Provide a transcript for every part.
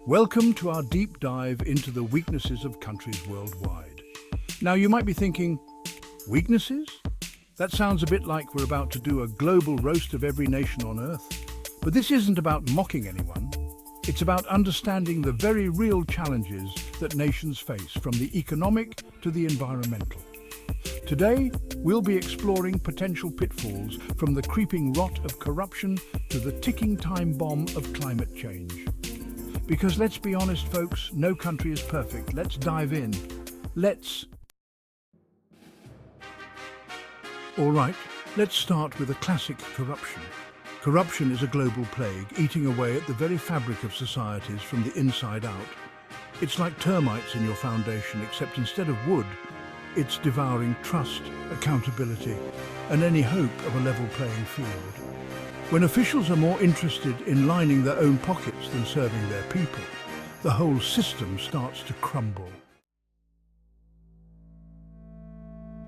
Welcome to our deep dive into the weaknesses of countries worldwide. Now you might be thinking, weaknesses? That sounds a bit like we're about to do a global roast of every nation on Earth. But this isn't about mocking anyone. It's about understanding the very real challenges that nations face, from the economic to the environmental. Today, we'll be exploring potential pitfalls from the creeping rot of corruption to the ticking time bomb of climate change. Because let's be honest, folks, no country is perfect. Let's dive in. All right, let's start with a classic: corruption. Corruption is a global plague, eating away at the very fabric of societies from the inside out. It's like termites in your foundation, except instead of wood, it's devouring trust, accountability, and any hope of a level playing field. When officials are more interested in lining their own pockets than serving their people, the whole system starts to crumble.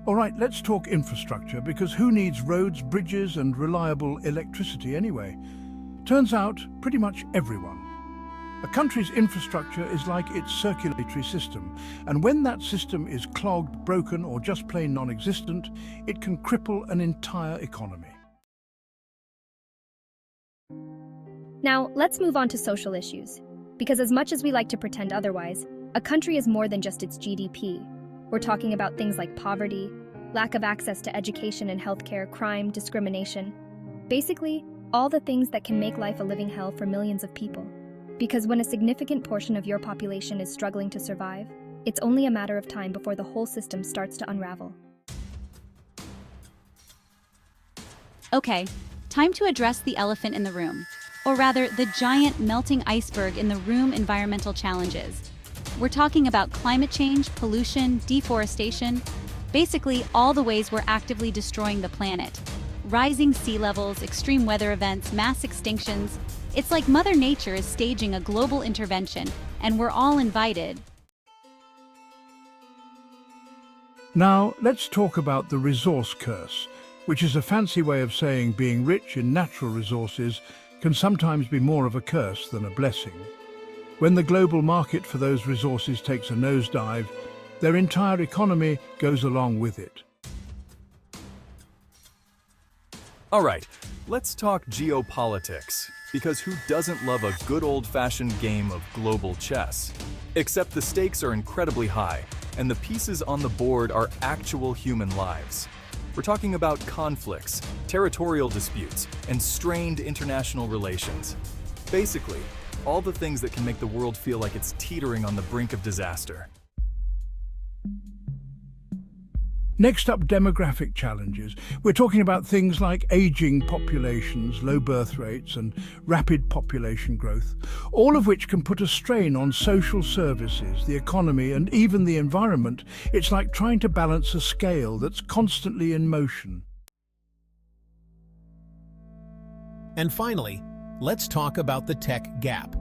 All right, let's talk infrastructure, because who needs roads, bridges, and reliable electricity anyway? Turns out, pretty much everyone. A country's infrastructure is like its circulatory system, and when that system is clogged, broken, or just plain non-existent, it can cripple an entire economy. Now, let's move on to social issues. Because as much as we like to pretend otherwise, a country is more than just its GDP. We're talking about things like poverty, lack of access to education and healthcare, crime, discrimination. Basically, all the things that can make life a living hell for millions of people. Because when a significant portion of your population is struggling to survive, it's only a matter of time before the whole system starts to unravel. Okay, time to address the elephant in the room. Or rather, the giant melting iceberg in the room: environmental challenges. We're talking about climate change, pollution, deforestation, basically all the ways we're actively destroying the planet. Rising sea levels, extreme weather events, mass extinctions. It's like Mother Nature is staging a global intervention, and we're all invited. Now, let's talk about the resource curse, which is a fancy way of saying being rich in natural resources can sometimes be more of a curse than a blessing. When the global market for those resources takes a nosedive, their entire economy goes along with it. All right, let's talk geopolitics, because who doesn't love a good old-fashioned game of global chess? Except the stakes are incredibly high, and the pieces on the board are actual human lives. We're talking about conflicts, territorial disputes, and strained international relations. Basically, all the things that can make the world feel like it's teetering on the brink of disaster. Next up, demographic challenges. We're talking about things like aging populations, low birth rates, and rapid population growth, all of which can put a strain on social services, the economy, and even the environment. It's like trying to balance a scale that's constantly in motion. And finally, let's talk about the tech gap.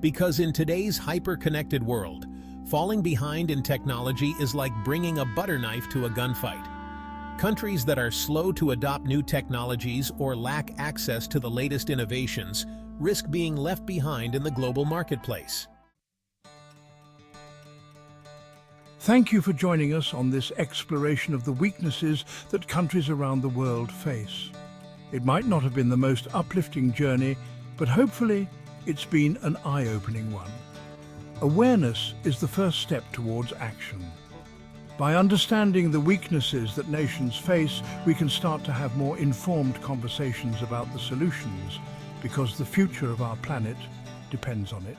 Because in today's hyper-connected world, falling behind in technology is like bringing a butter knife to a gunfight. Countries that are slow to adopt new technologies or lack access to the latest innovations risk being left behind in the global marketplace. Thank you for joining us on this exploration of the weaknesses that countries around the world face. It might not have been the most uplifting journey, but hopefully it's been an eye-opening one. Awareness is the first step towards action. By understanding the weaknesses that nations face, we can start to have more informed conversations about the solutions, because the future of our planet depends on it.